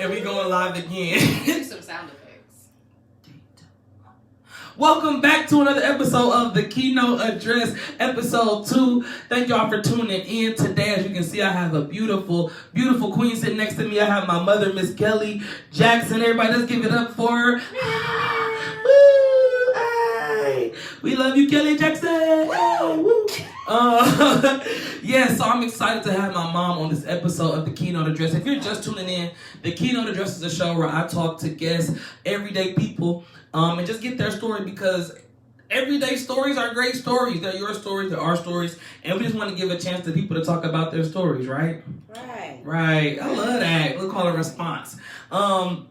And we going live again. Do some sound effects. Welcome back to another episode of The Keynote Address, episode 2. Thank y'all for tuning in today. As you can see, I have a beautiful, beautiful queen sitting next to me. I have my mother, Miss Kelly Jackson. Everybody, let's give it up for her. Woo! Hey! We love you, Kelly Jackson. Woo! So I'm excited to have my mom on this episode of The Keynote Address. If you're just tuning in, The Keynote Address is a show where I talk to guests, everyday people, and just get their story, because everyday stories are great stories. They're your stories, they're our stories, and we just want to give a chance to people to talk about their stories, right? Right. I love that. We'll call it a response. We're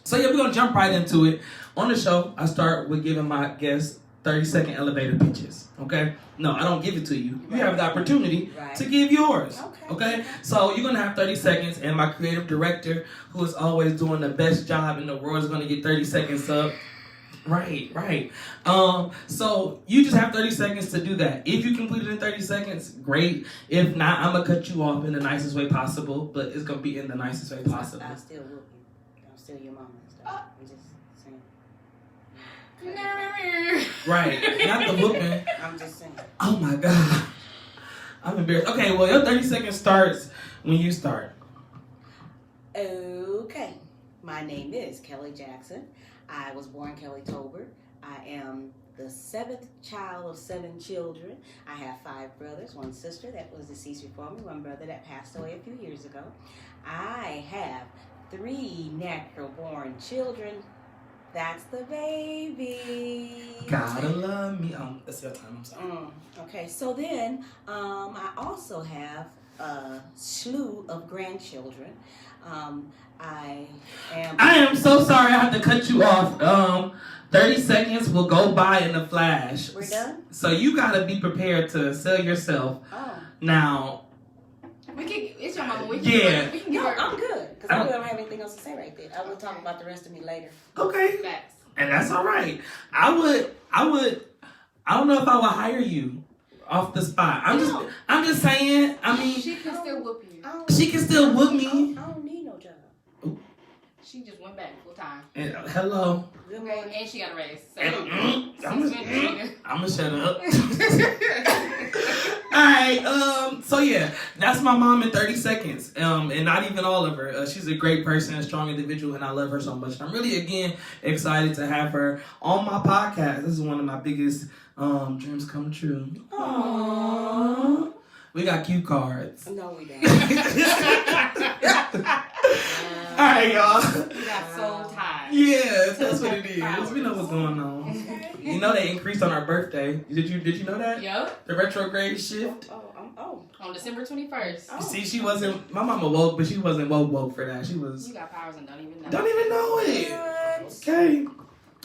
going to jump right into it. On the show, I start with giving my guests 30-second elevator pitches, okay? No, I don't give it to you. You have the opportunity to give yours, okay? So you're going to have 30 seconds, and my creative director, who is always doing the best job in the world, is going to get 30 seconds up. Right. So you just have 30 seconds to do that. If you complete it in 30 seconds, great. If not, I'm going to cut you off in the nicest way possible, but it's going to be in the nicest way possible. I still whoop you. I'm still your mama and stuff. I'm just saying. Right. Not the whooping. I'm just saying. Oh my God. I'm embarrassed. Okay, well, your 30 seconds starts when you start. Okay. My name is Kelly Jackson. I was born Kelly Tolbert. I am the 7th child of 7 children. I have 5 brothers, 1 sister that was deceased before me, 1 brother that passed away a few years ago. I have 3 natural born children. That's the baby. Gotta love me. That's your time. I'm sorry. Okay, so then I also have a slew of grandchildren. I am so sorry I have to cut you off. 30 seconds will go by in a flash. We're done? So you gotta be prepared to sell yourself. Oh. Now. It's your mama. We can No, I'm good. Because I don't have anything else to say right there. I will talk about the rest of me later. Okay. Facts. And that's all right. I don't know if I would hire you off the spot. I'm just saying. I mean, she can still whoop you. She can still whoop me. I don't need no job. She just went back full time. And, hello. Good morning. And she got a raise. So I'm gonna shut up. Alright, so yeah, that's my mom in 30 seconds. And not even all of her. She's a great person, a strong individual, and I love her so much. I'm really, again, excited to have her on my podcast. This is one of my biggest dreams come true. Aww. We got cue cards. No, we don't. Alright, y'all. We got soul ties. Yeah, that's what it is. We know what's going on. You know they increased on our birthday. Did you know that? Yep. The retrograde shift. On December 21st. You see, she wasn't. My mama woke, but she wasn't woke for that. She was. You got powers and don't even know. Don't even know it. What? Okay.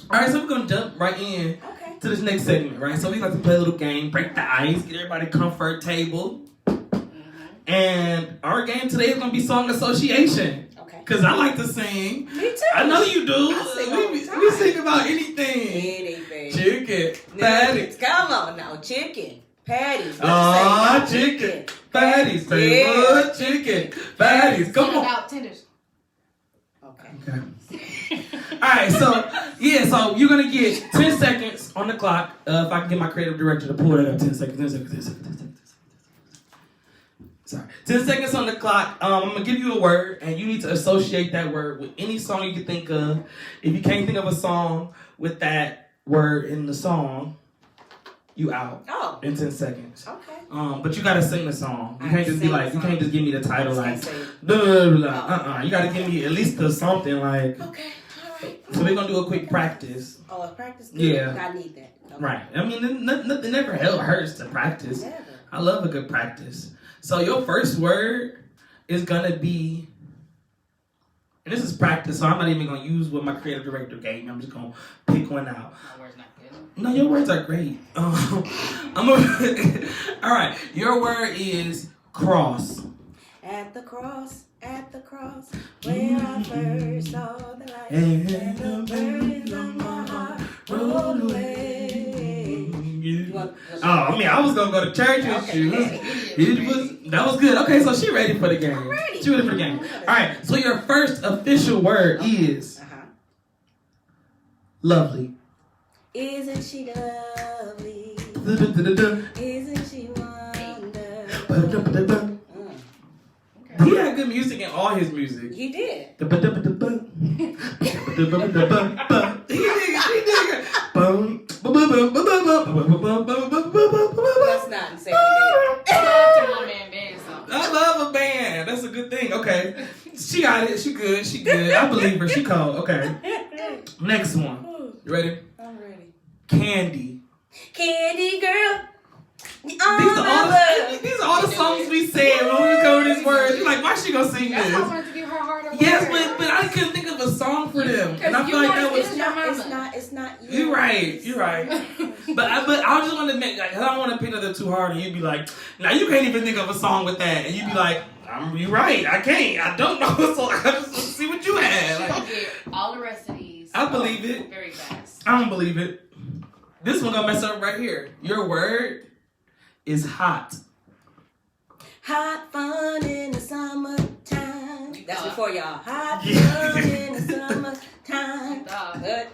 All right, so we're gonna jump right in to this next segment, right? So we like to play a little game, break the ice, get everybody comfort table. And our game today is gonna be song association. Cause I like to sing. Me too. I know you do. We sing about anything. Anything. Chicken, patties. Come on now, chicken, patties. Chicken, patties. Favorite chicken, patties. Come on. About tenders. Okay. All right. So you're gonna get 10 seconds on the clock. If I can get my creative director to pull that up. 10 seconds. 10 seconds on the clock. I'm going to give you a word, and you need to associate that word with any song you can think of. If you can't think of a song with that word in the song, you out in 10 seconds. Okay. But you got to sing the song. You can't just be like, you can't just give me the title like, blah, blah, blah. You got to give me at least something like. Okay. All right. So we're going to do a quick practice. Oh, a practice? Yeah. I need that. Okay. Right. I mean, nothing never hurts to practice. Never. I love a good practice. So your first word is going to be, and this is practice, so I'm not even going to use what my creative director gave me. I'm just going to pick one out. My word's not good. No, your words are great. All right, your word is cross. At the cross, where I first saw the light, and the burdens of my heart rolled away. I was going to go to church with you. It was That was good. Okay, so she ready for the game. I'm ready. She ready for the game. All right, so your first official word is lovely. Isn't she lovely? Isn't she wonderful? He had good music in all his music. He did. He did. That's not insane. I love a band. That's a good thing. Okay. She got it. She good. She good. I believe her. She cold. Okay. Next one. You ready? I'm ready. Candy. Candy girl. These are all the songs we said when we cover these words. You're like, why she gonna sing That's this? why I wanted to give her harder words. Yes, but I couldn't think of a song for them. And I feel like that was... It's not you. You're right. But I just want to make, like, I don't want to pick another too hard and you'd be like, now you can't even think of a song with that. And you'd be like, you're right. I can't. I don't know a song. I just want to see what you had. Like, Get all the rest of these. I believe it. Very fast. I don't believe it. This one gonna mess up right here. Your word is hot. Hot fun in the summertime. That's before y'all. Hot fun in the summertime. Good.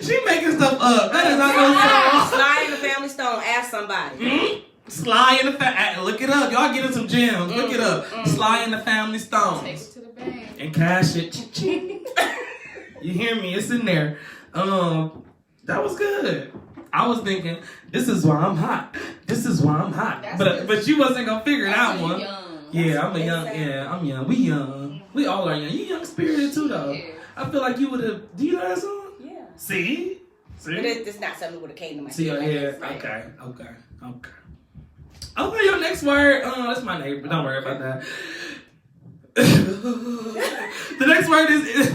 She making stuff up. That is not no song. Sly in the Family Stone. Ask somebody. Sly in the look it up. Y'all getting some gems. Look it up. Sly in the Family Stone. Take it to the bank. And cash it. You hear me? It's in there. That was good. I was thinking, this is why I'm hot. This is why I'm hot. But you wasn't gonna figure that one. Yeah, I'm young. We young. We all are young. You young spirited too though. Yeah. I feel like you would have. Do you know that song? Yeah. See? But it's not something that would have came to my See, head. yeah. Okay. Okay, your next word. That's my neighbor. Don't worry about that. The next word is.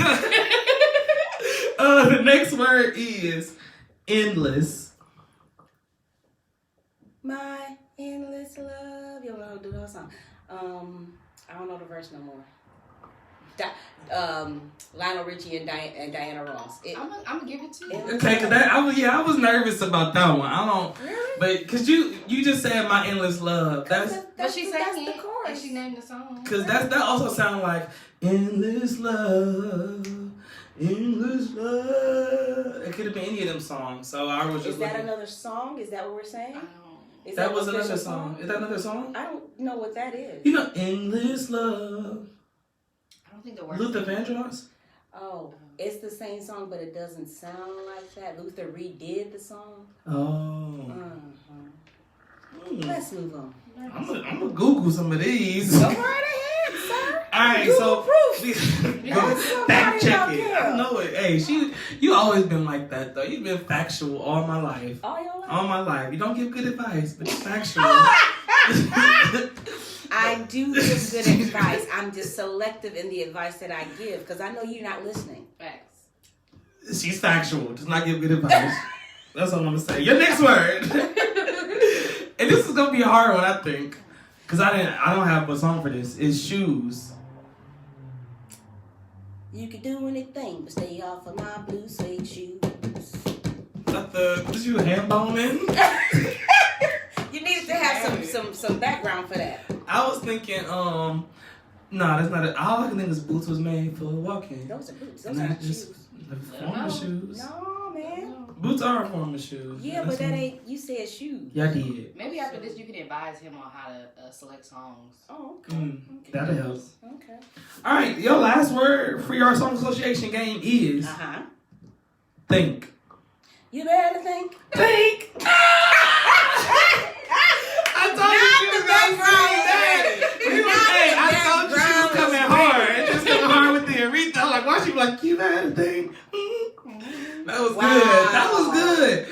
The next word is endless. My endless love. You want to do that song? I don't know the verse no more. Lionel Richie and Diana Ross. I'm gonna give it to you. Okay, cause I was nervous about that one. I don't, Really? but cause you just said my endless love. But she sang that's it, the chorus. and she named the song. Cause that also sounds like endless love, endless love. It could have been any of them songs. So I was just. Is that another song? Is that what we're saying? That was another song. Is that another song? I don't know what that is. You know, endless love. I don't think the word. Luther Vandross. Oh, it's the same song, but it doesn't sound like that. Luther redid the song. Oh. Let's move on. I'm gonna Google some of these. Go right ahead, sir. All right, Google proof. Fact check it. I know it. Hey, you always been like that though. You've been factual all my life. All your life. All my life. You don't give good advice, but you're factual. I do give good advice. I'm just selective in the advice that I give because I know you're not listening. Facts. She's factual. Does not give good advice. That's all I'm gonna say. Your next word. And this is gonna be a hard one, I think, because I don't have a song for this. Is shoes. You can do anything but stay off of my blue suede shoes. Was you hand boning? You needed to have some background for that. I was thinking, no, that's not it. All I can think is boots was made for walking. Those are boots. Those are not shoes. Formal shoes. No, man. Boots are formal shoes. Yeah, but that ain't. You said shoes. Yeah, I did. Maybe after this, you can advise him on how to select songs. Oh, okay. That'll help. Okay. All right, your last word for your song association game is think. You better think. Think. I told you she was going to say that. I told you she was coming hard. Just coming hard with the Aretha. I'm like, why she be like, you better think. That was good. That was good.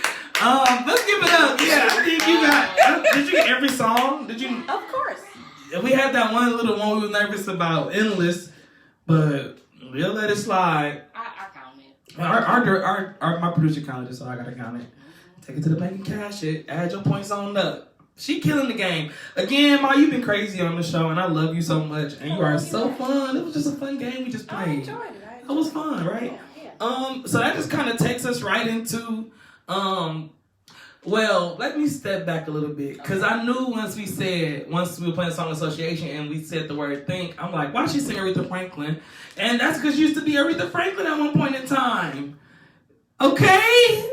Let's give it up. Yeah, I think you got. Did you get every song? Did you? Of course. We had that one little one we were nervous about, endless, but we'll let it slide. I count it. My producer counted it, so I gotta count it. Take it to the bank and cash it. Add your points on up. She killing the game. Again, Ma, you've been crazy on the show, and I love you so much, and you are so fun. It was just a fun game we just played. I enjoyed it. It was fun, right? Yeah. So that just kind of takes us right into Well, let me step back a little bit. Because I knew once we were playing Song Association and we said the word think, I'm like, why she sing Aretha Franklin? And that's because she used to be Aretha Franklin at one point in time. Okay?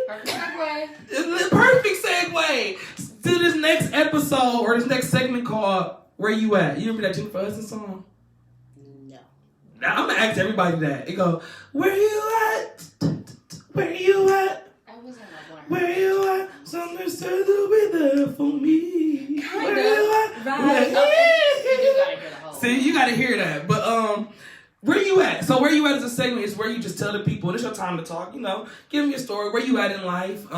Perfect segue to this next episode or this next segment called Where You At? You remember that Jennifer Hudson song? No. Now, I'm going to ask everybody that. It go, where you at? Where you at? I wasn't like Where you at? Something said to be there for me. Kind Where of. you at? Right. You do gotta hear the whole. See, you gotta hear that. But where you at? So where you at is a segment. It's where you just tell the people, and it's your time to talk. You know, give me a story. Where you at in life?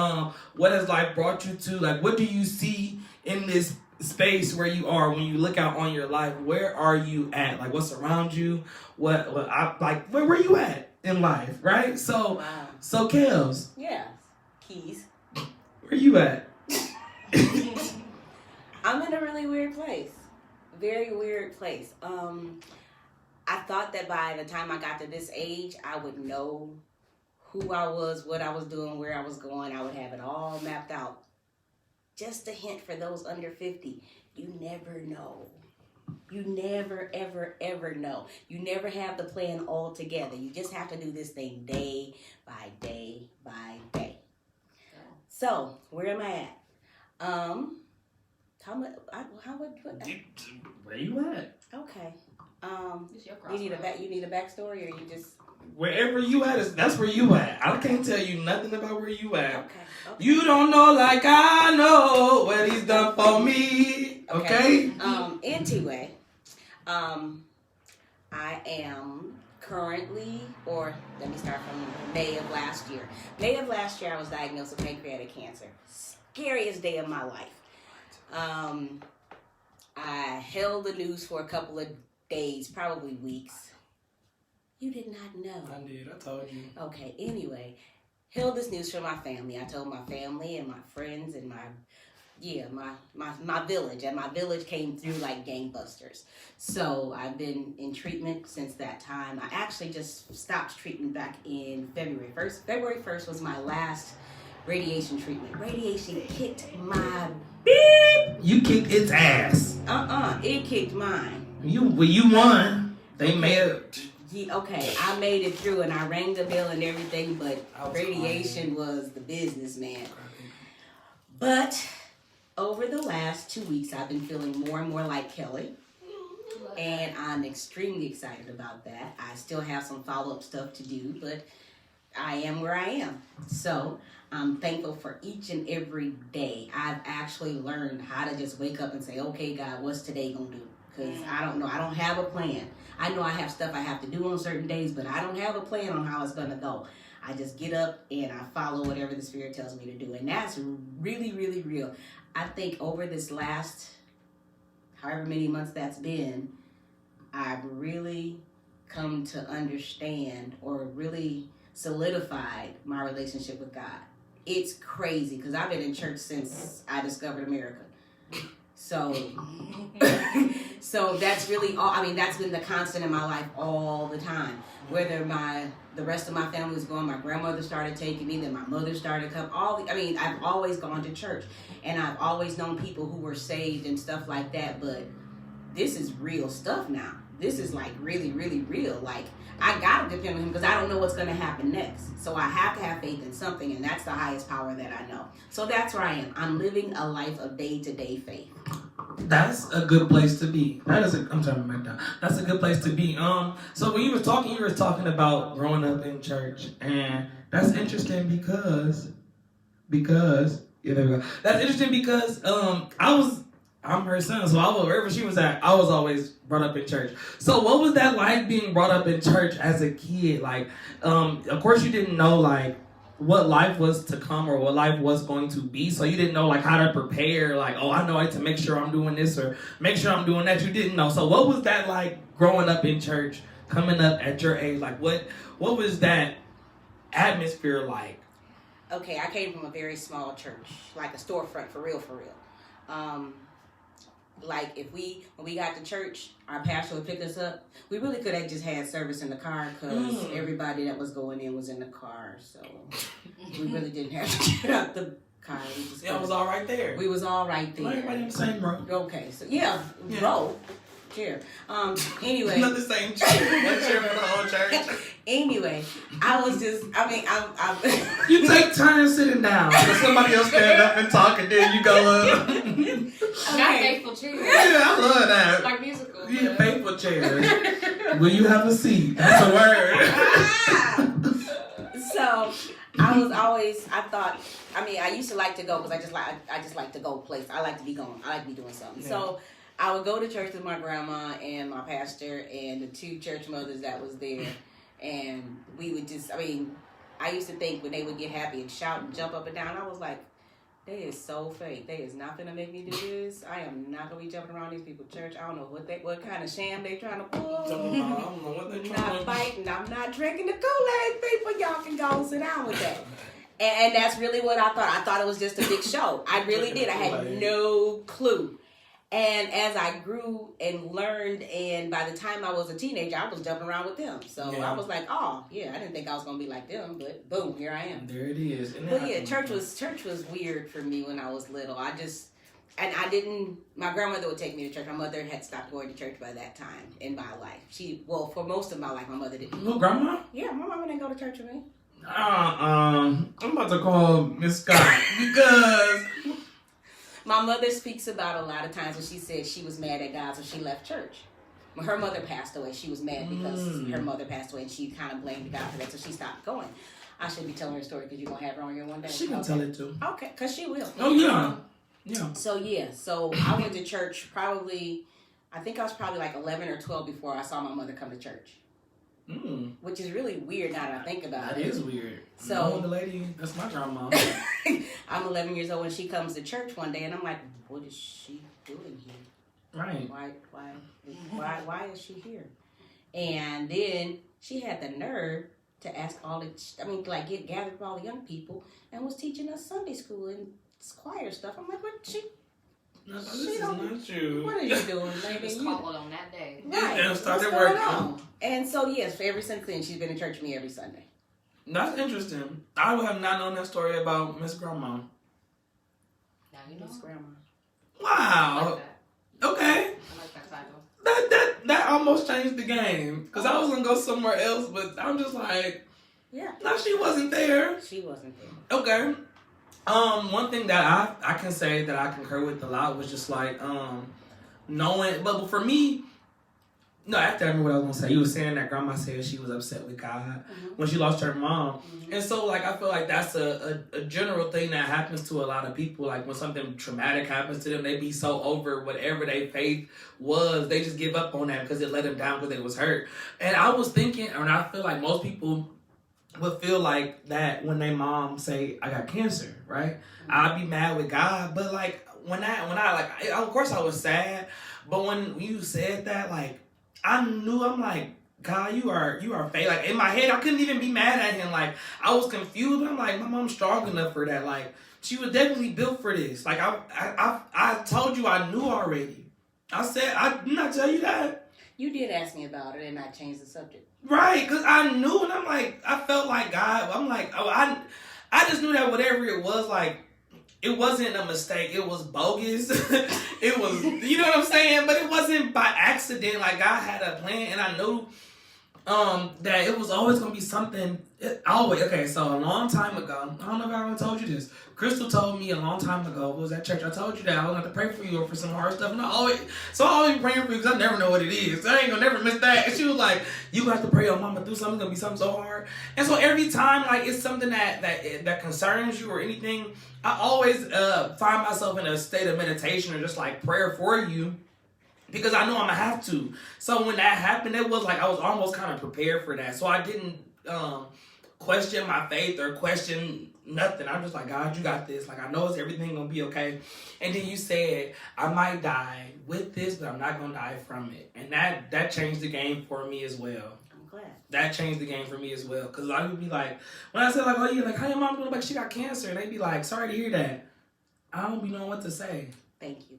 What has life brought you to? Like, what do you see in this space where you are when you look out on your life? Where are you at? Like, what's around you? Where you at in life? Right? So, Wow. so Kels, Yeah. Keys. where you at? I'm in a really weird place. Very weird place. I thought that by the time I got to this age, I would know who I was, what I was doing, where I was going. I would have it all mapped out. Just a hint for those under 50. You never know. You never, ever, ever know. You never have the plan all together. You just have to do this thing day by day by day. So, where am I at? Where you at? Okay. It's your You need a backstory, or you just Wherever you at, that's where you at. I can't tell you nothing about where you at. okay. You don't know like I know what he's done for me. Okay? Anyway, I am currently, or let me start from May of last year. May of last year, I was diagnosed with pancreatic cancer. Scariest day of my life. I held the news for a couple of days, probably weeks. You did not know. I did. I told you. Okay, anyway, held this news for my family. I told my family and my friends and my village. And my village came through like gangbusters. So I've been in treatment since that time. I actually just stopped treatment back in February 1st. February 1st was my last radiation treatment. Radiation kicked my beep. You kicked its ass. It kicked mine. You won. They made it. Okay, I made it through and I rang the bell and everything, but I was radiation was the business, man. But over the last 2 weeks, I've been feeling more and more like Kelly, and I'm extremely excited about that. I still have some follow-up stuff to do, but I am where I am. So I'm thankful for each and every day. I've actually learned how to just wake up and say, okay, God, what's today going to do? Because I don't know. I don't have a plan. I know I have stuff I have to do on certain days, but I don't have a plan on how it's going to go. I just get up and I follow whatever the Spirit tells me to do. And that's really, really real. I think over this last, however many months that's been, I've really come to understand or really solidified my relationship with God. It's crazy because I've been in church since I discovered America. So that's really all. I mean, that's been the constant in my life all the time. Whether the rest of my family was going, my grandmother started taking me, then my mother started coming. I've always gone to church, and I've always known people who were saved and stuff like that. But this is real stuff now. This is like really, really real. Like I gotta depend on Him because I don't know what's gonna happen next. So I have to have faith in something, and that's the highest power that I know. So that's where I am. I'm living a life of day-to-day faith. That's a good place to be. I'm turning back down. That's a good place to be. So when you were talking about growing up in church, and that's interesting because yeah, there we go. That's interesting because I'm her son, so wherever she was at, I was always brought up in church. So what was that like being brought up in church as a kid? Like, of course you didn't know like what life was to come or what life was going to be. So you didn't know like how to prepare, like, oh, I know I have to make sure I'm doing this or make sure I'm doing that. You didn't know. So what was that like growing up in church, coming up at your age? Like what was that atmosphere like? Okay, I came from a very small church, like a storefront, for real. Like when we got to church, our pastor would pick us up. We really could have just had service in the car because everybody that was going in was in the car. So we really didn't have to get out the car. We just Yeah, I was all right there. We was all right there. Everybody in the same row. Okay, so row. Chair. Anyway. Not the same chair. One chair for the whole church. Anyway, I'm You take turns sitting down. So somebody else stand up and talk, and then you go up. Not faithful chairs. Yeah, I love that. Like musical. Yeah, faithful chairs. Will you have a seat? That's a word. So I used to like to go because I just like to go places. I like to be going. I like to be doing something. Yeah. So I would go to church with my grandma and my pastor and the 2 church mothers that was there. And we would I used to think when they would get happy and shout and jump up and down, I was like, they is so fake. They is not going to make me do this. I am not going to be jumping around these people's church. I don't know what kind of sham they trying to pull. I don't know what they trying to do. I'm not fighting. I'm not drinking the Kool-Aid, people. Y'all can go and sit down with that. And that's really what I thought. I thought it was just a big show. I really did. I had no clue. And as I grew and learned, and by the time I was a teenager, I was jumping around with them. So I was like, I didn't think I was going to be like them, but boom, here I am. There it is. But yeah, church was weird for me when I was little. My grandmother would take me to church. My mother had stopped going to church by that time in my life. For most of my life, my mother didn't. Your grandma? Yeah, my mama didn't go to church with me. I'm about to call Miss Scott because... My mother speaks about a lot of times when she said she was mad at God, so she left church. When her mother passed away, she was mad because her mother passed away, and she kind of blamed God for that, so she stopped going. I should be telling her story because you're going to have her on here one day. She can tell it too. Okay, because she will. Oh, yeah. Yeah. So I went to church I think I was probably like 11 or 12 before I saw my mother come to church. Which is really weird now that I think about it. That is weird. So the lady, that's my grandma. I'm 11 years old and she comes to church one day and I'm like, what is she doing here? Right. Why is she here? And then she had the nerve to ask gather with all the young people and was teaching us Sunday school and choir stuff. I'm like, No, this is not you. What are you doing, lady? Just called on that day. Right. What's started working. And so, yes, ever since then, she's been in church with me every Sunday. That's interesting. I would have not known that story about Miss Grandma. Now you know. Miss Grandma. Wow. I like that. Okay. I like that title. That almost changed the game. Because I was going to go somewhere else, but I'm just like, yeah. No, she wasn't there. She wasn't there. Okay. One thing that I can say that I concur with a lot was just like knowing, but for me, no, after I remember what I was gonna say, you were saying that grandma said she was upset with God when she lost her mom, and so like I feel like that's a general thing that happens to a lot of people. Like when something traumatic happens to them, they be so over whatever their faith was, they just give up on that because it let them down because they was hurt. And I was thinking, and I feel like most people would feel like that when their mom say, I got cancer, right? I'd be mad with God, but like when I of course I was sad, but when you said that, like I knew, I'm like, God, you are fake. Like in my head, I couldn't even be mad at him. Like I was confused. I'm like, my mom's strong enough for that. Like she was definitely built for this. Like I told you I knew already. I said I did not tell you that. You did ask me about it, and I changed the subject. Right, because I knew, and I'm like, I felt like God. I'm like, I just knew that whatever it was, like, it wasn't a mistake. It was bogus. It was, you know what I'm saying? But it wasn't by accident. Like, God had a plan, and I knew that it was always going to be something. Okay, so a long time ago, I don't know if I ever told you this. Crystal told me a long time ago, it was at church, I told you that I was going to pray for you or for some hard stuff. And I always be praying for you because I never know what it is. I ain't going to never miss that. And she was like, you have to pray your mama through something. It's going to be something so hard. And so every time, like, it's something that concerns you or anything, I always find myself in a state of meditation or just like prayer for you. Because I know I'm going to have to. So when that happened, it was like I was almost kind of prepared for that. So I didn't question my faith or question nothing. I'm just like, God, you got this. Like, I know everything going to be okay. And then you said, I might die with this, but I'm not going to die from it. And that changed the game for me as well. I'm glad. That changed the game for me as well. Because a lot of people be like, when I said, like, oh, yeah, like, how your mom doing? Like, she got cancer. And they be like, sorry to hear that. I don't be knowing what to say. Thank you.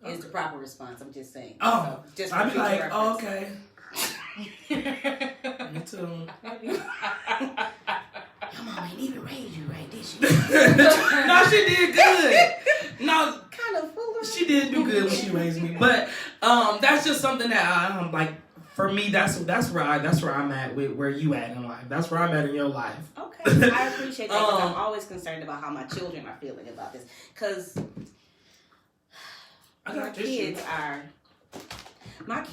It's the proper response. I'm just saying. Oh, so, just I'd be like, reference. oh, okay. Me too. Your mom ain't even raised you right, did she? No, No, she did good. No, kind of full of. she did do good when she raised me. But that's just something that I'm like. For me, that's where I'm at with where you at in life. That's where I'm at in your life. Okay, I appreciate that because I'm always concerned about how my children are feeling about this. Because my kids are like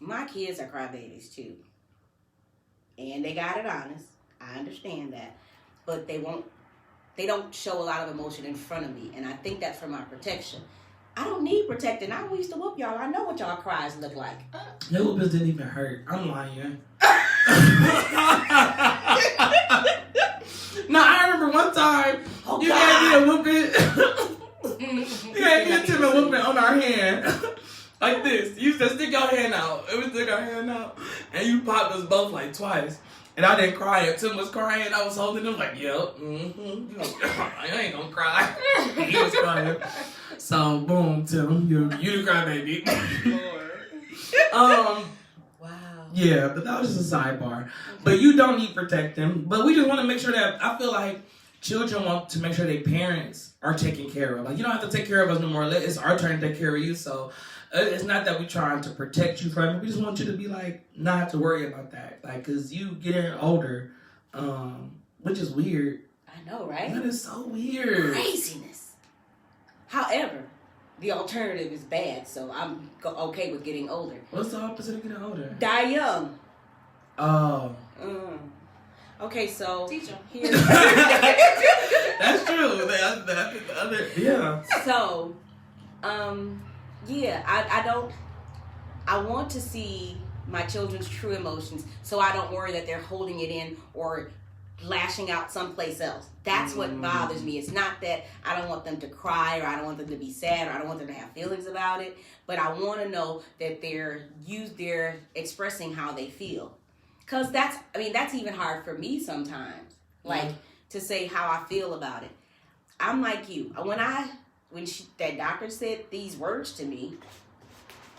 my kids are crybabies too, and they got it honest. I understand that, but they don't show a lot of emotion in front of me, and I think that's for my protection. I don't need protecting. I used to whoop y'all. I know what y'all cries look like. Your whoopings didn't even hurt. I'm lying. No, I remember one time you gave me a whooping. You gave me a timid whooping on our hand. Like this. You used to stick your hand out. It was stick our hand out. And you popped us both like twice. And I didn't cry. And Tim was crying. I was holding him like, yep. Mm-hmm. I ain't gonna cry. He was crying. So, boom, Tim. You the cry baby. Wow. Yeah, but that was just a sidebar. But you don't need protecting. But we just want to make sure that, I feel like children want to make sure their parents are taken care of. Like, you don't have to take care of us no more. It's our turn to take care of you. So, it's not that we're trying to protect you from it. We just want you to be like, not have to worry about that. Like, because you getting older, which is weird. I know, right? That is so weird. Craziness. However, the alternative is bad, so I'm okay with getting older. What's the opposite of getting older? Die young. Oh. Okay, so teach them. That's true. The other, yeah. So, yeah, I want to see my children's true emotions, so I don't worry that they're holding it in or lashing out someplace else. That's what bothers me. It's not that I don't want them to cry or I don't want them to be sad or I don't want them to have feelings about it, but I want to know that they're expressing how they feel. Because that's even hard for me sometimes, like to say how I feel about it. I'm like you. When that doctor said these words to me,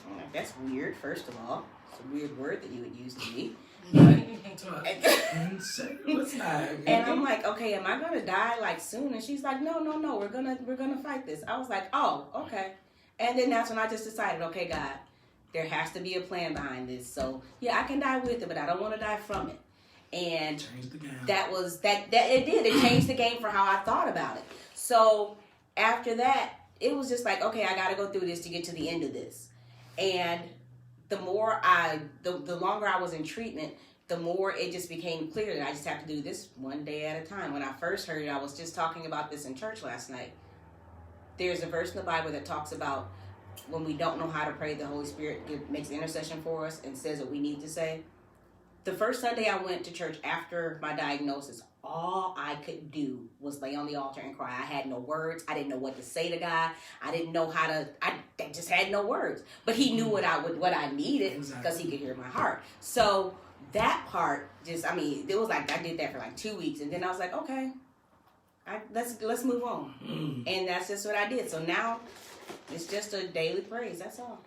I'm like, that's weird, first of all. It's a weird word that you would use to me. And I'm like, okay, am I gonna die like soon? And she's like, no, we're gonna fight this. I was like, oh, okay. And then that's when I just decided, okay, God, there has to be a plan behind this. So yeah, I can die with it, but I don't want to die from it. And that was that it did. It changed the game for how I thought about it. So after that, it was just like, okay, I gotta go through this to get to the end of this. And the longer I was in treatment, the more it just became clear that I just have to do this one day at a time. When I first heard it, I was just talking about this in church last night. There's a verse in the Bible that talks about when we don't know how to pray, the Holy Spirit makes intercession for us and says what we need to say. The first Sunday I went to church after my diagnosis, all I could do was lay on the altar and cry. I had no words. I didn't know what to say to God. I didn't know how to. I just had no words. But He knew what I needed because He could hear my heart. So that part it was like I did that for like 2 weeks, and then I was like, okay, let's move on, and that's just what I did. So now it's just a daily praise. That's all.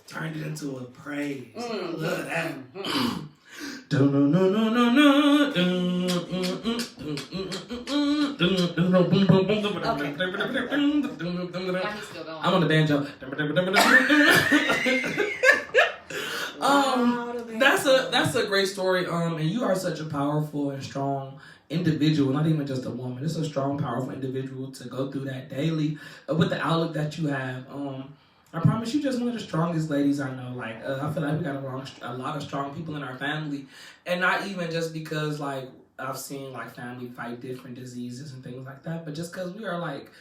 Turned it into a praise. Mm-hmm. Love that. I'm on the banjo. That's a great story. And you are such a powerful and strong individual, not even just a woman. It's a strong, powerful individual to go through that daily with the outlook that you have. I promise you, just one of the strongest ladies I know. Like, I feel like we got a lot of strong people in our family, and not even just because like I've seen like family fight different diseases and things like that, but just because we are like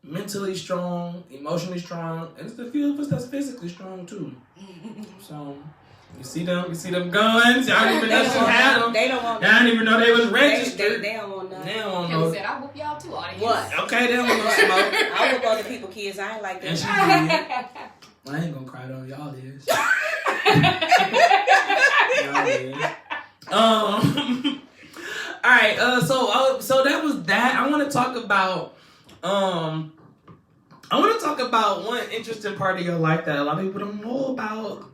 mentally strong, emotionally strong, and it's a few of us that's physically strong too. So you see them guns. Y'all didn't even know she had them. They don't want. Y'all didn't even know they was registered. They don't want nothing. They don't want Kelly no. said, I whoop y'all too, audience. What? Okay, they don't want no smoke. I whoop other people's kids. I ain't like that. And she did. I ain't gonna cry though. Y'all is. Y'all is. All right. So that was that. I want to talk about one interesting part of your life that a lot of people don't know about.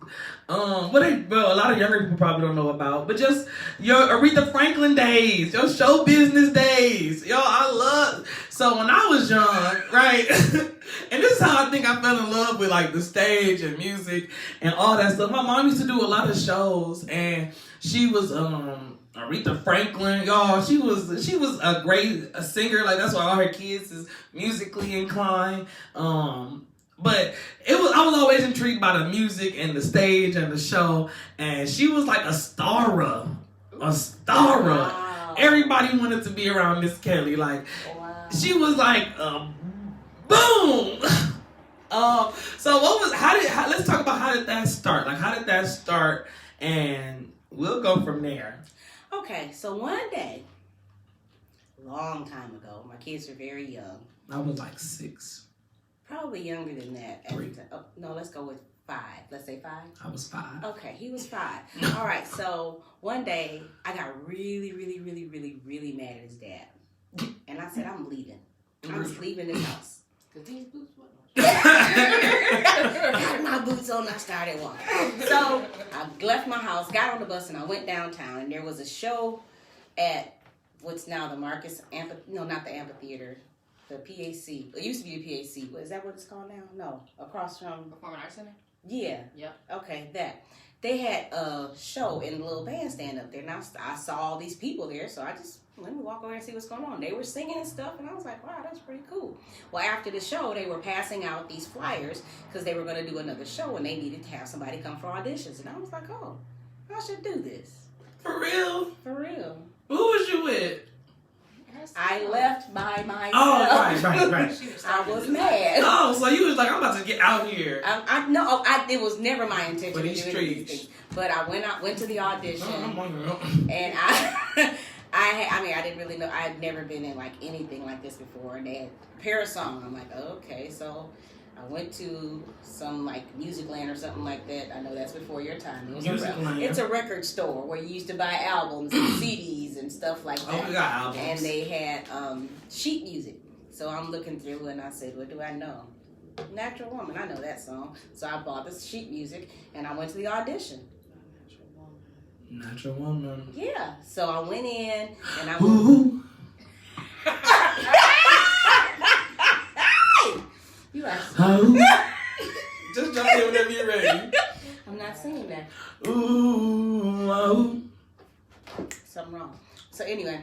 Well, a lot of younger people probably don't know about, but just your Aretha Franklin days, your show business days. Yo, I love. So when I was young, right, and this is how I think I fell in love with like the stage and music and all that stuff. My mom used to do a lot of shows, and she was Aretha Franklin, y'all. She was a great singer. Like that's why all her kids is musically inclined. But I was always intrigued by the music and the stage and the show, and she was like a starra. Wow. Everybody wanted to be around Miss Kelly. Like she was like boom. So let's talk about how did that start? Like how did that start? And we'll go from there. Okay, so one day, long time ago, my kids were very young. I was like 6. Probably younger than that. 3. No, let's go with 5. Let's say 5. I was 5. Okay, he was 5. All right, so one day I got really, really, really, really, really mad at his dad. And I said, I'm leaving. I'm just leaving this house. Because these boots were Got my boots on, I started walking. So I left my house, got on the bus, and I went downtown. And there was a show at what's now the Marcus not the amphitheater. The PAC. It used to be the PAC. Is that what it's called now? No. Across from... Performing Arts Center? Yeah. Yep. Okay, that. They had a show in the little bandstand up there. And I saw all these people there, so I just... Let me walk over and see what's going on. They were singing and stuff, and I was like, wow, that's pretty cool. Well, after the show, they were passing out these flyers because they were going to do another show, and they needed to have somebody come for auditions. And I was like, oh, I should do this. For real? For real. Who was you with? I left by myself. Oh, right. I was mad. Oh, so you was like, I'm about to get out here. It was never my intention to do any of these things. But I went to the audition, and I didn't really know. I had never been in like anything like this before, and they had Parasong. I'm like, okay, so I went to some like Musicland or something like that. I know that's before your time. It's a record store where you used to buy albums and CDs and stuff like that. Oh, we got albums. And they had sheet music. So I'm looking through and I said, what do I know? Natural Woman. I know that song. So I bought the sheet music and I went to the audition. Natural Woman. Yeah. So I went in and I Ooh. You are Just jump in whenever you're ready. I'm not singing that. Ooh, oh. Something wrong. So anyway.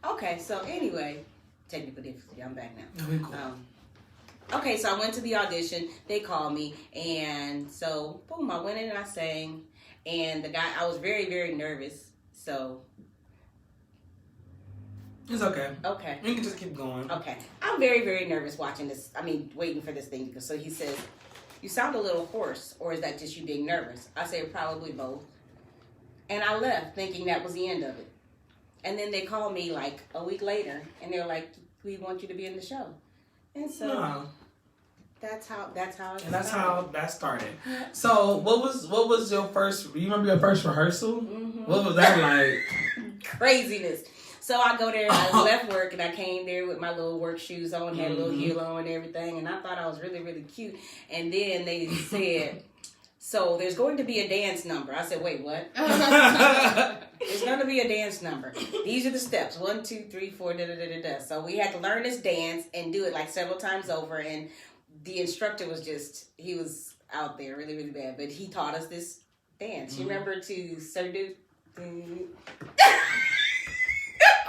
Okay, so anyway, technical difficulty. I'm back now. Okay, cool. Okay, so I went to the audition. They called me, and so boom, I went in and I sang. And the guy, I was very, very nervous. So it's okay. Okay. You can just keep going. Okay. I'm very, very nervous waiting for this thing to go. So he says, you sound a little hoarse, or is that just you being nervous? I said, probably both. And I left thinking that was the end of it. And then they called me like a week later, and they were like, we want you to be in the show. And so that's how it started. And that's how that started. Yeah. So what was your first, you remember your first rehearsal? Mm-hmm. What was that like? Craziness. So I go there, I left work, and I came there with my little work shoes on, had a little heel on and everything, and I thought I was really, really cute. And then they said, so there's going to be a dance number. I said, wait, what? There's going to be a dance number. These are the steps. 1, 2, 3, 4, da-da-da-da-da. So we had to learn this dance and do it like several times over, and the instructor was he was out there really, really bad, but he taught us this dance. You remember to Sir Do?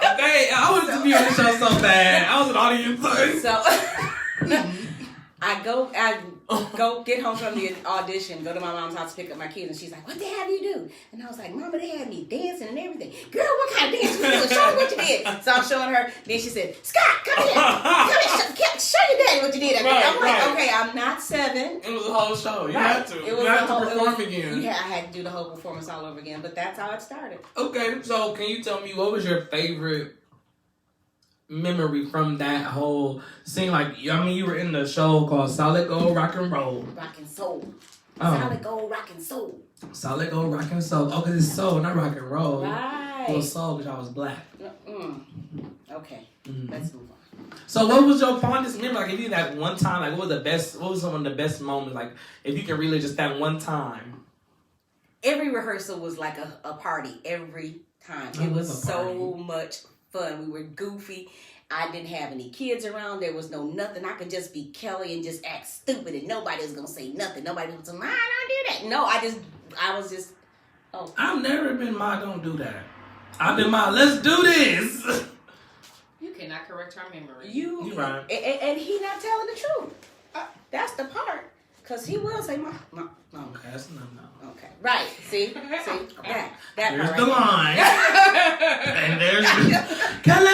Okay, I wanted to be on the show so bad. I was an audience. So I go get home from the audition, go to my mom's house to pick up my kids, and she's like, what they have you do? And I was like, Mama, they had me dancing and everything. Girl, what kind of dance you doing? Show me what you did. So I'm showing her. Then she said, Scott, come here. Show your daddy what you did. I'm like, okay, I'm not 7. It was a whole show. You had to. You had to perform again. Yeah, I had to do the whole performance all over again, but that's how it started. Okay, so can you tell me what was your favorite memory from that whole scene? Like, I mean, you were in the show called Solid Gold Rock and Roll. Rock and Soul. Solid Gold Rock and Soul. Solid Gold Rock and Soul. Oh, because it's soul, not rock and roll. Right. Well, soul because I was black. Okay, let's move on. So what was your fondest memory? Like if you had one time, like what was some of the best moments? Like if you can really just that one time. Every rehearsal was like a party every time. It was so much fun. We were goofy. I didn't have any kids around. There was no nothing. I could just be Kelly and just act stupid and nobody was going to say nothing. Nobody was going to say, don't do that. No, I was just, oh. I've never been don't do that. I've been let's do this. You cannot correct her memory. You right. And he not telling the truth. That's the part. Because he will say, no. Okay, that's no. Okay, right. See, that there's part the right line, and there's Kelly.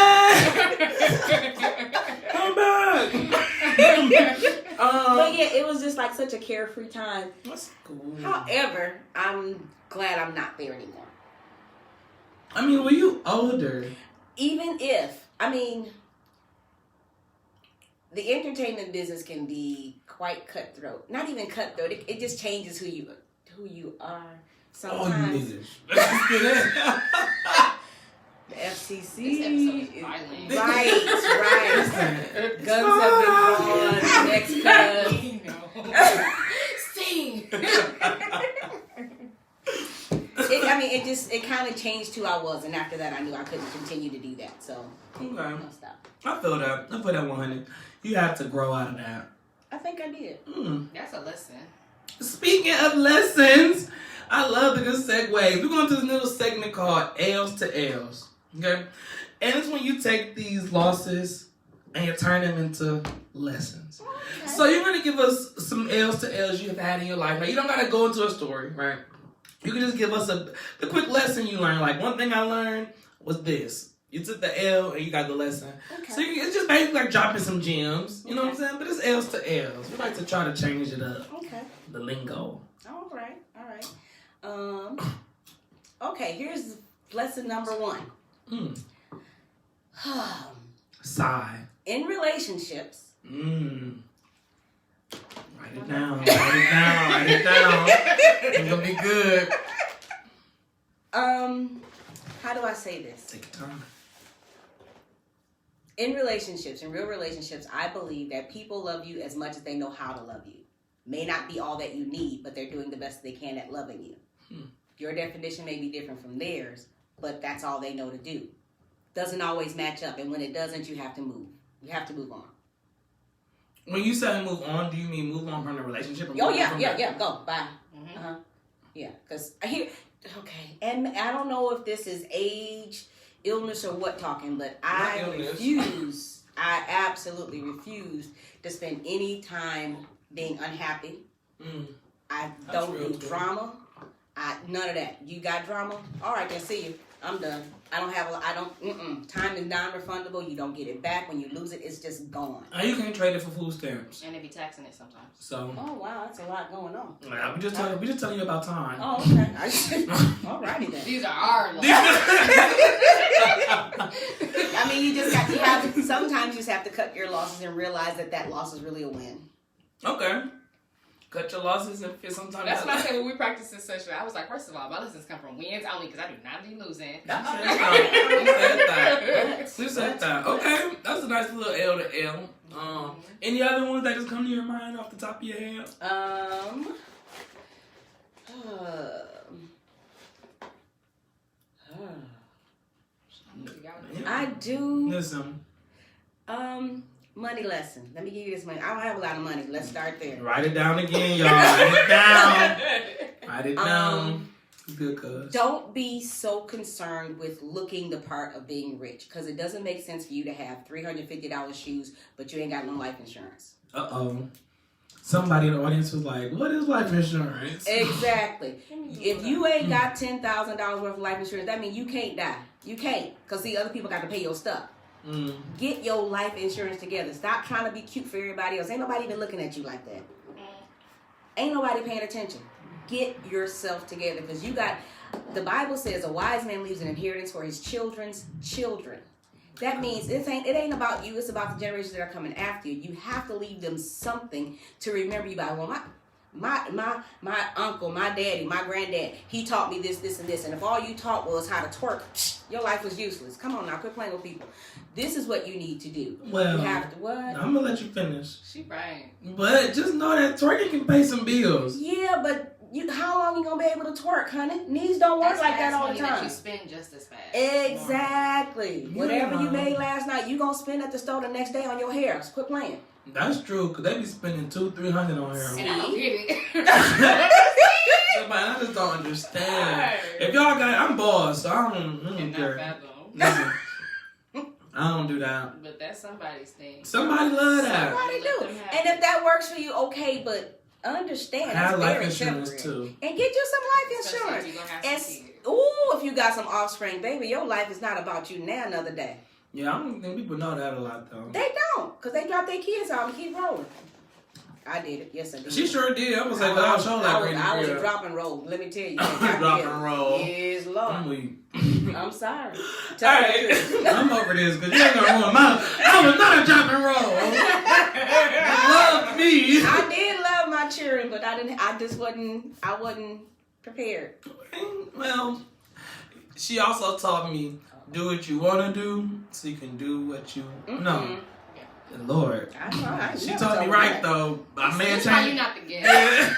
Come back. But yeah, it was just like such a carefree time. That's cool. However, I'm glad I'm not there anymore. I mean, were you older? Even if, the entertainment business can be quite cutthroat. Not even cutthroat. It just changes who you are. Sometimes. Oh, you niggas. The FCC. This episode is violent. Right. Guns have been drawn. Next cut. Sting. It kind of changed who I was, and after that, I knew I couldn't continue to do that. So, Okay. I'll stop. I feel that 100. You have to grow out of that. I think I did. That's a lesson. Speaking of lessons, I love the good segue. We're going to this little segment called L's to L's. Okay? And it's when you take these losses and you turn them into lessons. Okay. So you're going to give us some L's to L's you have had in your life. Now, you don't got to go into a story, right? You can just give us the quick lesson you learned. Like, one thing I learned was this. You took the L and you got the lesson. Okay. So it's just basically like dropping some gems. You know what I'm saying? But it's L's to L's. We like to try to change it up. Okay. The lingo. All right. Okay, here's lesson number 1. Sigh. In relationships. Write it down. Write it down. It's gonna be good. How do I say this? Take your time. In real relationships, I believe that people love you as much as they know how to love you. May not be all that you need, but they're doing the best they can at loving you. Your definition may be different from theirs, but that's all they know to do. Doesn't always match up, and when it doesn't, you have to move. You have to move on. When you say move on, do you mean move on from the relationship? Oh, yeah. Go, bye. Mm-hmm. Yeah, because okay, and I don't know if this is age, illness, or what talking, but I absolutely refuse to spend any time being unhappy. I don't do drama. None of that. You got drama? All right, then see you. I'm done. Time is non-refundable. You don't get it back. When you lose it, it's just gone. And you can't trade it for food stamps. And they be taxing it sometimes. So. Oh, wow. That's a lot going on. Yeah, we just telling you about time. Oh, okay. All righty then. These are our laws. Sometimes you just have to cut your losses and realize that loss is really a win. Okay. Cut your losses and sometimes. That's what I said when we practiced this session. I was like, first of all, my lessons come from wins only because I do not be losing. You said that. Okay. That's a nice little L to L. Any other ones that just come to your mind off the top of your head? I do. Listen. Money lesson. Let me give you this money. I don't have a lot of money. Let's start there. Write it down again, y'all. Write it down. Write it down. Good cuz. Don't be so concerned with looking the part of being rich, because it doesn't make sense for you to have $350 shoes, but you ain't got no life insurance. Uh-oh. Somebody in the audience was like, what is life insurance? Exactly. If you ain't got $10,000 worth of life insurance, that means you can't die. You can't. Because, see, other people got to pay your stuff. Get your life insurance together. Stop trying to be cute for everybody else. Ain't nobody even looking at you like that. Ain't nobody paying attention. Get yourself together, because the Bible says a wise man leaves an inheritance for his children's children. That means it ain't about you. It's about the generations that are coming after you. You have to leave them something to remember you by. Well, my uncle, my daddy, my granddad, he taught me this, and this. And if all you taught was how to twerk, your life was useless. Come on now, quit playing with people. This is what you need to do. Well, you have to what? I'm gonna let you finish. She right. But just know that twerking can pay some bills. Yeah, but how long you gonna be able to twerk, honey? Knees don't work like that all the time. That you spend just as fast. Exactly. Whatever you made last night, you gonna spend at the store the next day on your hair. So quit playing. That's true, because they be spending $200-300 on hair. And I don't get it. But I just don't understand. Right. If y'all got, I'm boss, so I don't care. Listen, I don't do that. But that's somebody's thing. Somebody love that. Somebody do. And if that works for you, okay, but understand have life insurance too. And get you some life insurance. If you got some offspring, baby, your life is not about you now another day. Yeah, I don't think people know that a lot though. They don't, because they drop their kids off and keep rolling. I did it. Yes, I did. She sure did. I was like, I was dropping roll. Let me tell you. Dropping roll. Yes, Lord. I'm weak. I'm sorry. I'm over this because you ain't gonna ruin my. I was not a drop and roll. Love me. I did love my children, but I wasn't prepared. Well, she also taught me, do what you want to do so you can do what you know. Lord. She told me right though. My man changed. You're not the guest.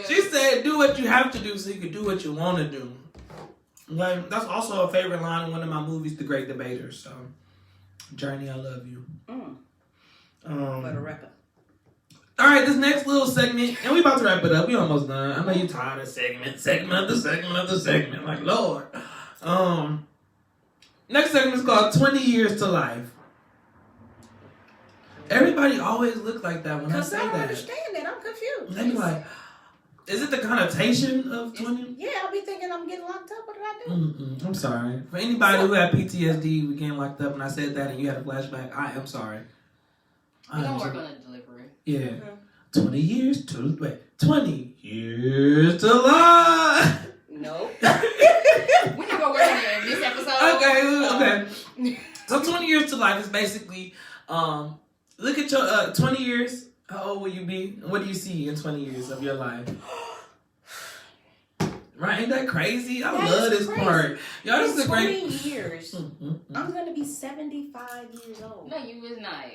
She said, do what you have to do so you can do what you want to do. Like, that's also a favorite line in one of my movies, The Great Debater. So, Journey, I love you. For the record. All right, this next little segment, and we about to wrap it up. We almost done. I know you're tired of segment after segment. Like, Lord. Next segment is called 20 Years to Life. Everybody always looks like that when I say that. Because I don't understand that. I'm confused. They be like, is it the connotation of 20? Yeah, I'll be thinking I'm getting locked up. What did I do? I'm sorry. For anybody who had PTSD, we getting locked up, and I said that and you had a flashback, I am sorry. We don't work on a delivery. Yeah. 20 years to life. Nope. We're not going to work on it in this episode. Okay. So 20 years to life is basically, look at your 20 years. How old will you be? What do you see in 20 years of your life? Right? Ain't that crazy? I love this part. Y'all, this is a great... 20 years. I'm going to be 75 years old. No, you was not.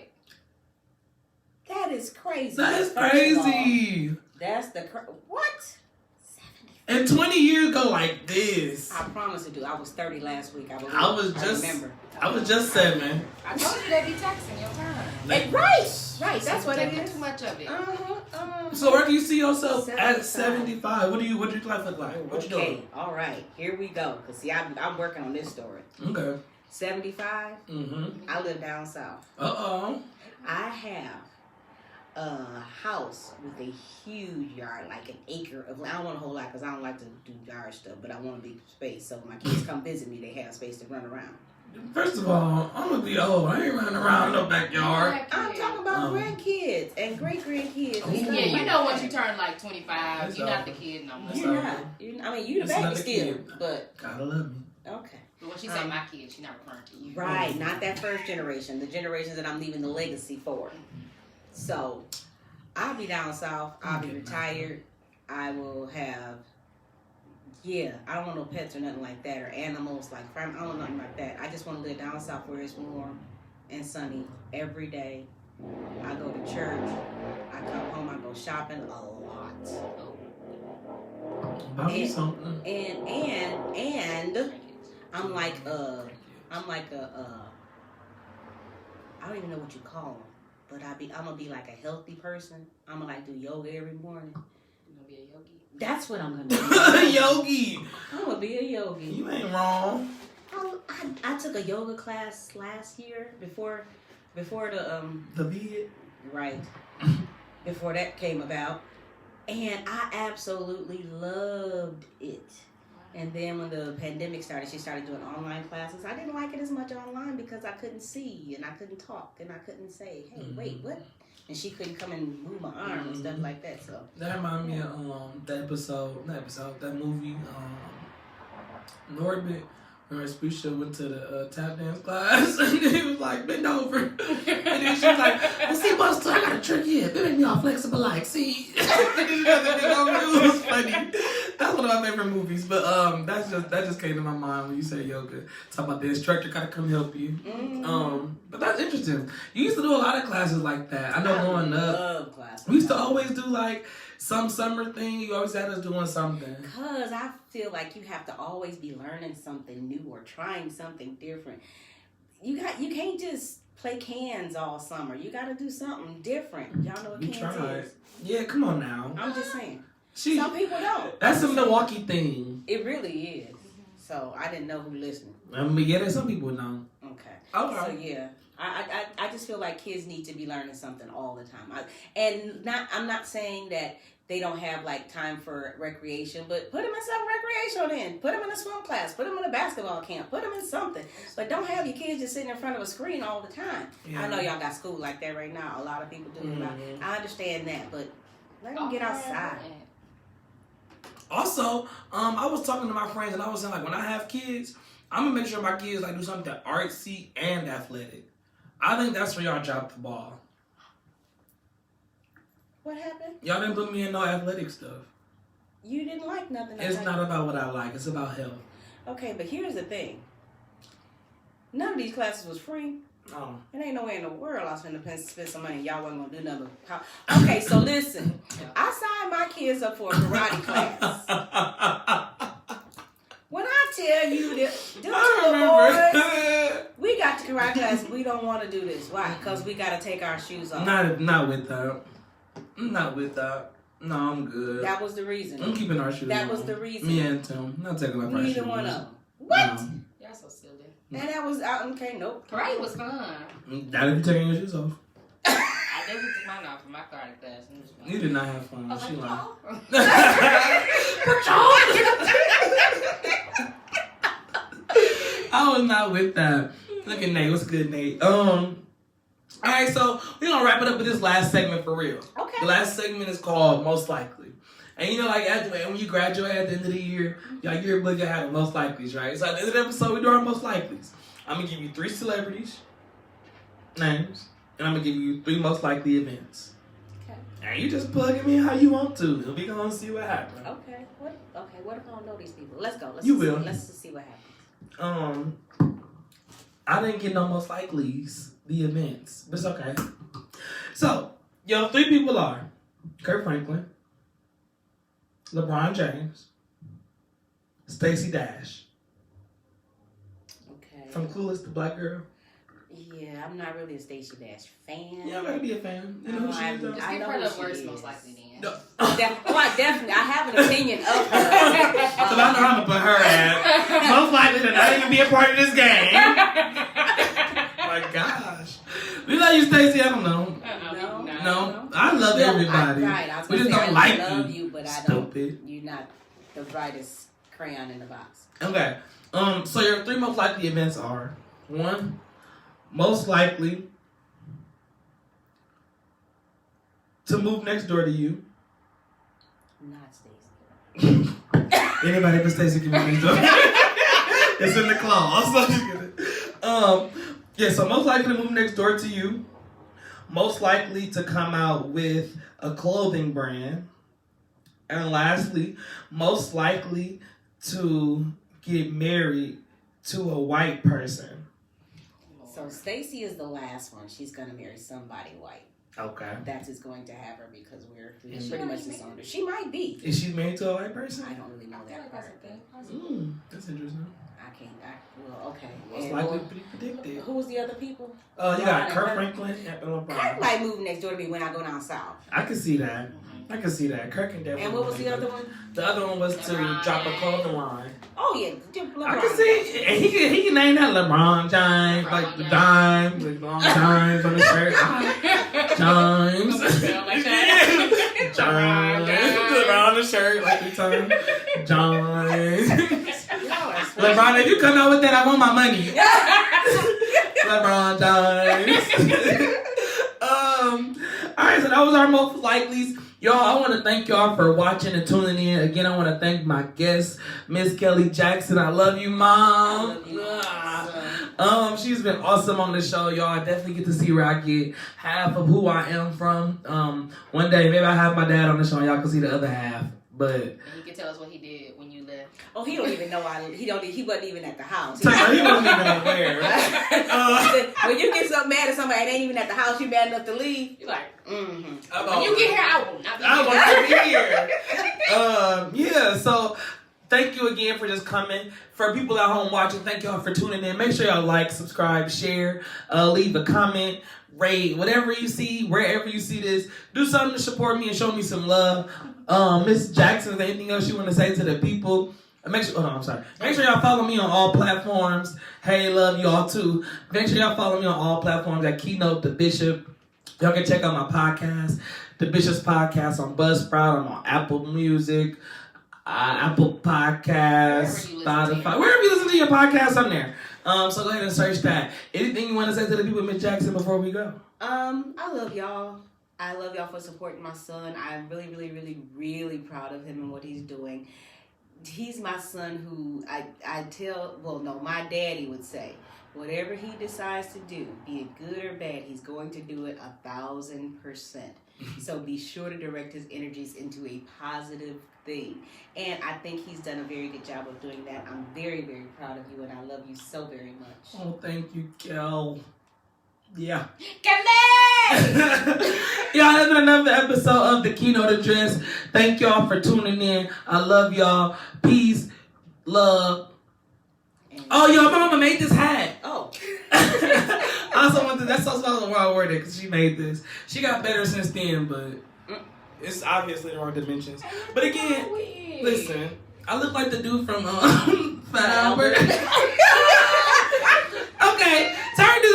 That is crazy. That is crazy. That's the... What? And 20 years go like this. I promise to do. I was 30 last week. I was just 7. I told you they be taxing your time. Right. That's what it is. Too much of it. So where do you see yourself 75. At 75? What do your life look like? What you doing? All right. Here we go. Because see, I'm working on this story. Okay. 75. I live down south. I have a house with a huge yard, like an acre of. I don't want a whole lot because I don't like to do yard stuff, but I want a big space. So when my kids come visit me, they have space to run around. First of all, I'm gonna be old. I ain't running around in no backyard. I'm talking about grandkids and great grandkids. Yeah, you know once you turn like 25, you're not the kid no more. You're not. You the baby still, but gotta love me. Okay. But when she say my kids, she's not referring to you. Right, not that first generation. The generations that I'm leaving the legacy for. So, I'll be down south. I'll be retired. I will have. Yeah, I don't want no pets or nothing like that, or animals like farm. I don't want nothing like that. I just want to live down south where it's warm and sunny every day. I go to church. I come home. I go shopping a lot. And I'm like I don't even know what you call them, but I'm gonna be like a healthy person. I'm gonna like do yoga every morning. You gonna be a yogi? That's what I'm gonna do. Yogi. I'm gonna be a yogi. You ain't wrong. I took a yoga class last year before the vid. Right. Before that came about. And I absolutely loved it. And then when the pandemic started, she started doing online classes. I didn't like it as much online because I couldn't see and I couldn't talk and I couldn't say, hey, wait, what? And she couldn't come and move my arm and stuff like that. So that reminded me of that movie, Norbit, where Spisha went to the tap dance class and he was like, bend over. And then she was like, well, see, Buster, I got a trick here. Bend me all flexible like, see? It was funny. That's one of my favorite movies. But that just came to my mind when you said yoga. Talk about the instructor gotta come help you. Mm-hmm. But that's interesting. You used to do a lot of classes like that. I know growing up. Classes. We used to always do like some summer thing. You always had us doing something. Because I feel like you have to always be learning something new or trying something different. You can't just play cans all summer. You got to do something different. Y'all know what cans is? Yeah, come on now. I'm just saying. Some people don't. That's a Milwaukee thing. It really is. So I didn't know who listened. Yeah, there's some people know. Okay. Okay. So yeah. I just feel like kids need to be learning something all the time. I'm not saying that they don't have like time for recreation, but put them in some recreational then. Put them in a swim class. Put them in a basketball camp. Put them in something. But don't have your kids just sitting in front of a screen all the time. Yeah. I know y'all got school like that right now. A lot of people do. Mm-hmm. I understand that, but let them get outside. Also, I was talking to my friends and I was saying like when I have kids, I'm gonna make sure my kids like do something artsy and athletic. I think that's where y'all drop the ball. What happened? Y'all didn't put me in no athletic stuff. You didn't like nothing. It's not about what I like. It's about health. Okay, but here's the thing. None of these classes was free. Oh. It ain't no way in the world I was finna spend some money and y'all wasn't gonna do nothing. Okay, so listen. I signed my kids up for a karate class. When I tell you that, boys, we got the karate class. We don't want to do this. Why? Because we got to take our shoes off. Not with that. Not with that. No, I'm good. That was the reason. I'm keeping our shoes. That was the reason. Me and Tim. Not taking off our shoes. Neither one of them. What? No. Y'all so silly. And that was okay. Nope. Karate was fun. Not if you're taking your shoes off. I definitely took mine off for my karate class. You did not have fun. I was She like, lied. I was not with that. Look at Nate. What's good, Nate? Alright, so we're gonna wrap it up with this last segment for real. Okay. The last segment is called Most Likely. And you know, like when you graduate at the end of the year, your yearbook had the most likelies, right? So at the end of the episode, we do our most likelies. I'm gonna give you 3 celebrities names, and I'm gonna give you 3 most likely events. Okay. And you just plug them in how you want to, and we gonna see what happens. Okay. What if I don't know these people? Let's go. Let's just see what happens. I didn't get no most likelies, the events, but it's okay. So, 3 people are Kurt Franklin, LeBron James, Stacey Dash. Okay. From Clueless, the black girl. Yeah, I'm not really a Stacey Dash fan. Yeah, I'm gonna be a fan. You know who she is, though? I know who she is. Most likely then. No. Definitely. I have an opinion of her. So I know I'm gonna put her at most likely to not even be a part of this game. My gosh. We love you, Stacey. I don't know. No. I love everybody. We just don't like you. But I don't. Stupid. You're not the brightest crayon in the box. Okay. So your 3 most likely events are 1, most likely to move next door to you. Not Stacey. Anybody but Stacey can move next door. It's in the clause. So most likely to move next door to you. Most likely to come out with a clothing brand. And lastly, most likely to get married to a white person. So Stacey is the last one. She's gonna marry somebody white. Okay. That is going to have her because we're pretty much disowned. She might be. Is she married to a white person? I don't really know that part. That's interesting. Okay. Most likely to be predicted. Who was the other people? You got Kurt Franklin and LeBron. Kurt might move next door to me when I go down south. I can see that. Kurt can definitely. And what was the other one? The other one was to drop a clothing line. Oh yeah, LeBron. I can see, and he can name that LeBron James, like the dimes, like long dimes on the shirt. James. James. Around the shirt like 3 times. James. LeBron, if you come out with that, I want my money. LeBron James. Alright, so that was our most likelies. Y'all, I want to thank y'all for watching and tuning in. Again, I want to thank my guest, Miss Kelly Jackson. I love you, Mom. I love you, She's been awesome on the show, y'all. I definitely get to see where I get half of who I am from. One day, maybe I have my dad on the show and y'all can see the other half. But and he can tell us what he did when you left. Oh, he don't even know he wasn't even at the house. he wasn't even aware. When you get so mad at somebody that ain't even at the house, you mad enough to leave. You're like, mm-hmm. When you get here, I will not be here. Yeah, so thank you again for just coming. For people at home watching, thank y'all for tuning in. Make sure y'all like, subscribe, share, leave a comment, rate, whatever you see, wherever you see this. Do something to support me and show me some love. Miss Jackson, is there anything else you want to say to the people? Make sure y'all follow me on all platforms. Hey, love y'all too. Make sure y'all follow me on all platforms at Keynote the Bishop. Y'all can check out my podcast, The Bishop's Podcast, on Buzzsprout. I'm on Apple Music, Apple Podcasts, Spotify. Wherever you listen to your podcast, I'm there. So go ahead and search that. Anything you want to say to the people, Miss Jackson, before we go? I love y'all. I love y'all for supporting my son. I'm really, really, really, really proud of him and what he's doing. He's my son who my daddy would say, whatever he decides to do, be it good or bad, he's going to do it 1,000%. So be sure to direct his energies into a positive thing. And I think he's done a very good job of doing that. I'm very, very proud of you, and I love you so very much. Oh, thank you, Kel. Yeah. Y'all, that's been another episode of The Keynote Address. Thank y'all for tuning in. I love y'all. Peace, love. Oh, y'all, my mama made this hat. Oh. I also want to, that's so supposed to where I wore it because she made this. She got better since then, but it's obviously the wrong dimensions. But again, listen, I look like the dude from Fat Albert. Okay, turn this